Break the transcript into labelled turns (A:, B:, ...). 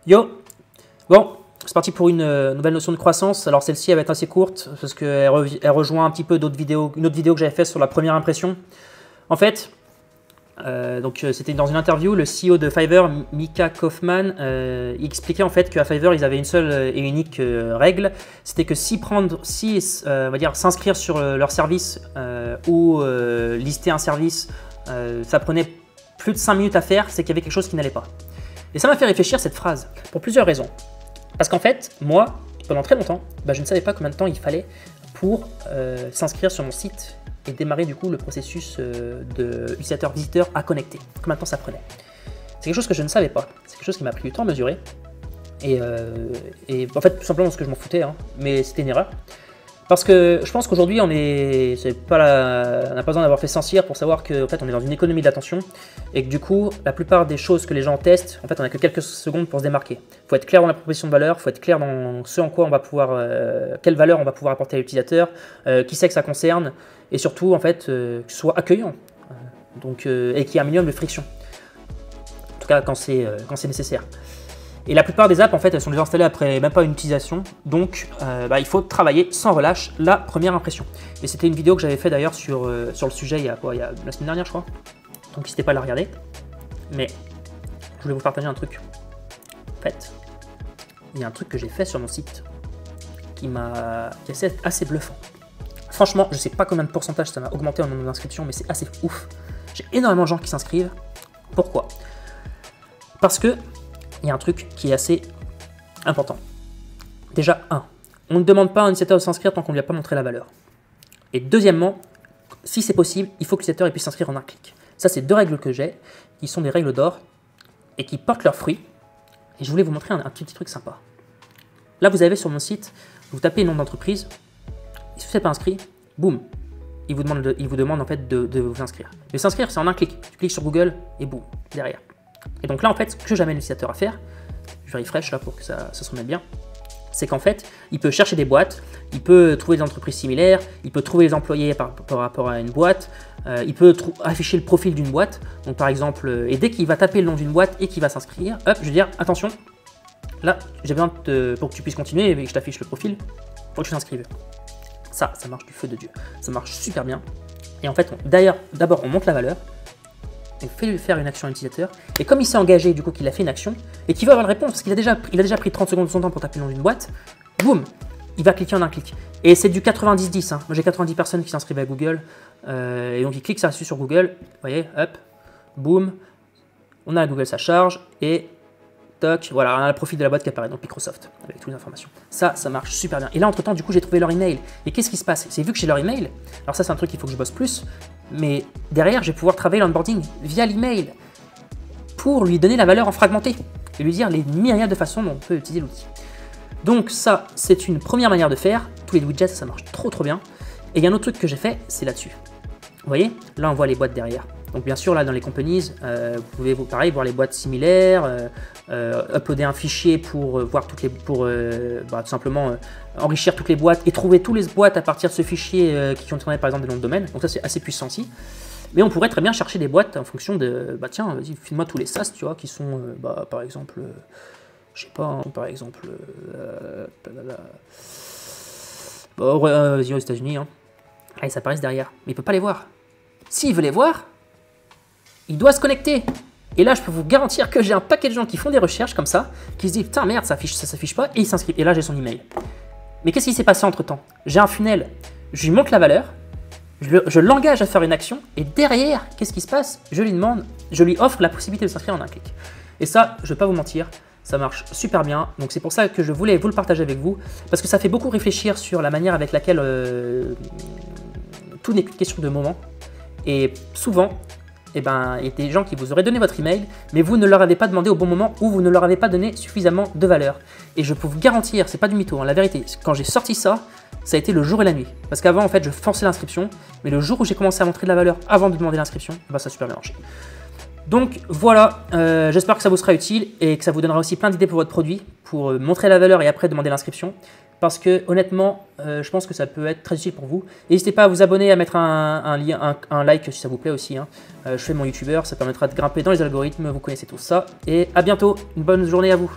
A: Yo. Bon, c'est parti pour une nouvelle notion de croissance. Alors celle-ci elle va être assez courte parce qu'elle rejoint un petit peu d'autres vidéos, une autre vidéo que j'avais faite sur la première impression. En fait, c'était dans une interview, le CEO de Fiverr, Mika Kaufman, il expliquait en fait qu'à Fiverr ils avaient une seule et unique règle, c'était que on va dire s'inscrire sur leur service ou lister un service, ça prenait plus de 5 minutes à faire, c'est qu'il y avait quelque chose qui n'allait pas. Et ça m'a fait réfléchir cette phrase pour plusieurs raisons. Parce qu'en fait, moi, pendant très longtemps, je ne savais pas combien de temps il fallait pour s'inscrire sur mon site et démarrer du coup le processus de utilisateur-visiteur à connecter. Combien de temps ça prenait. C'est quelque chose que je ne savais pas. C'est quelque chose qui m'a pris du temps à mesurer. Et en fait, tout simplement parce que je m'en foutais, hein, mais c'était une erreur. Parce que je pense qu'aujourd'hui, on n'a pas besoin d'avoir fait Saint-Cyr pour savoir qu'en fait, on est dans une économie de l'attention et que du coup, la plupart des choses que les gens testent, en fait, on n'a que quelques secondes pour se démarquer. Il faut être clair dans la proposition de valeur, il faut être clair dans ce en quoi on va pouvoir, quelle valeur on va pouvoir apporter à l'utilisateur, qui c'est que ça concerne, et surtout, en fait, que ce soit accueillant, et qu'il y ait un minimum de friction. En tout cas, quand c'est nécessaire. Et la plupart des apps, en fait, elles sont déjà installées après même pas une utilisation. Donc, il faut travailler sans relâche la première impression. Et c'était une vidéo que j'avais fait d'ailleurs sur le sujet il y a la semaine dernière, je crois. Donc, n'hésitez pas à la regarder. Mais, je voulais vous partager un truc. En fait, il y a un truc que j'ai fait sur mon site qui est assez bluffant. Franchement, je sais pas combien de pourcentage ça m'a augmenté en nombre d'inscriptions, mais c'est assez ouf. J'ai énormément de gens qui s'inscrivent. Pourquoi? Parce que il y a un truc qui est assez important. Déjà, on ne demande pas à un utilisateur de s'inscrire tant qu'on ne lui a pas montré la valeur. Et deuxièmement, si c'est possible, il faut que l'utilisateur puisse s'inscrire en un clic. Ça, c'est deux règles que j'ai, qui sont des règles d'or et qui portent leurs fruits. Et je voulais vous montrer un petit truc sympa. Là, vous avez sur mon site, vous tapez le nom d'entreprise, et si vous n'êtes pas inscrit, boum, il vous demande en fait de vous inscrire. Mais s'inscrire, c'est en un clic. Tu cliques sur Google et boum, derrière. Et donc là, en fait, ce que j'amène l'utilisateur à faire, je vais refresh là pour que ça se remette bien, c'est qu'en fait, il peut chercher des boîtes, il peut trouver des entreprises similaires, il peut trouver les employés par rapport à une boîte, il peut afficher le profil d'une boîte. Donc par exemple, et dès qu'il va taper le nom d'une boîte et qu'il va s'inscrire, hop, je vais dire, attention, là, j'ai besoin pour que tu puisses continuer et que je t'affiche le profil, pour que tu t'inscrives. Ça marche du feu de Dieu. Ça marche super bien. Et en fait, d'abord, on monte la valeur, on fait lui faire une action à l'utilisateur, et comme il s'est engagé du coup qu'il a fait une action, et qu'il veut avoir la réponse, parce qu'il a déjà pris 30 secondes de son temps pour taper le nom d'une boîte, boum, il va cliquer en un clic. Et c'est du 90-10, hein. Moi j'ai 90 personnes qui s'inscrivent à Google, et donc il clique ça sur Google, vous voyez, hop, boum, on a Google, ça charge, et toc, voilà, on a le profil de la boîte qui apparaît, donc Microsoft, avec toutes les informations. Ça marche super bien. Et là, entre-temps, du coup, j'ai trouvé leur email. Et qu'est-ce qui se passe? C'est vu que j'ai leur email, alors ça, c'est un truc qu'il faut que je bosse plus, mais derrière, je vais pouvoir travailler l'onboarding via l'email pour lui donner la valeur en fragmenté et lui dire les myriades de façons dont on peut utiliser l'outil. Donc ça, c'est une première manière de faire. Tous les widgets, ça marche trop bien. Et il y a un autre truc que j'ai fait, c'est là-dessus. Vous voyez, là, on voit les boîtes derrière. Donc bien sûr, là, dans les companies, vous pouvez voir les boîtes similaires, uploader un fichier pour voir toutes les, tout simplement enrichir toutes les boîtes et trouver toutes les boîtes à partir de ce fichier qui contiennent par exemple des noms de domaine. Donc ça, c'est assez puissant aussi. Mais on pourrait très bien chercher des boîtes en fonction de, tiens, vas-y, file-moi tous les SaaS, tu vois, qui sont, par exemple, je sais pas, par exemple, vas-y aux États-Unis, hein. Là, ils apparaissent derrière, mais il peut pas les voir. S'il veut les voir, il doit se connecter. Et là, je peux vous garantir que j'ai un paquet de gens qui font des recherches comme ça, qui se disent, putain, merde, ça s'affiche pas, et ils s'inscrivent. Et là, j'ai son email. Mais qu'est-ce qui s'est passé entre-temps? J'ai un funnel, je lui montre la valeur, je l'engage à faire une action, et derrière, qu'est-ce qui se passe? Je lui offre la possibilité de s'inscrire en un clic. Et ça, je ne vais pas vous mentir, ça marche super bien. Donc c'est pour ça que je voulais vous le partager avec vous, parce que ça fait beaucoup réfléchir sur la manière avec laquelle tout n'est qu'une question de moment. Et souvent, il y a des gens qui vous auraient donné votre email, mais vous ne leur avez pas demandé au bon moment ou vous ne leur avez pas donné suffisamment de valeur. Et je peux vous garantir, c'est pas du mytho, hein, la vérité, quand j'ai sorti ça, ça a été le jour et la nuit. Parce qu'avant, en fait, je forçais l'inscription, mais le jour où j'ai commencé à montrer de la valeur avant de demander l'inscription, ça a super bien marché. Donc voilà, j'espère que ça vous sera utile et que ça vous donnera aussi plein d'idées pour votre produit, pour montrer la valeur et après demander l'inscription. Parce que honnêtement, je pense que ça peut être très utile pour vous. N'hésitez pas à vous abonner, à mettre un like si ça vous plaît aussi, hein. Je fais mon youtubeur, ça permettra de grimper dans les algorithmes, vous connaissez tout ça. Et à bientôt, une bonne journée à vous.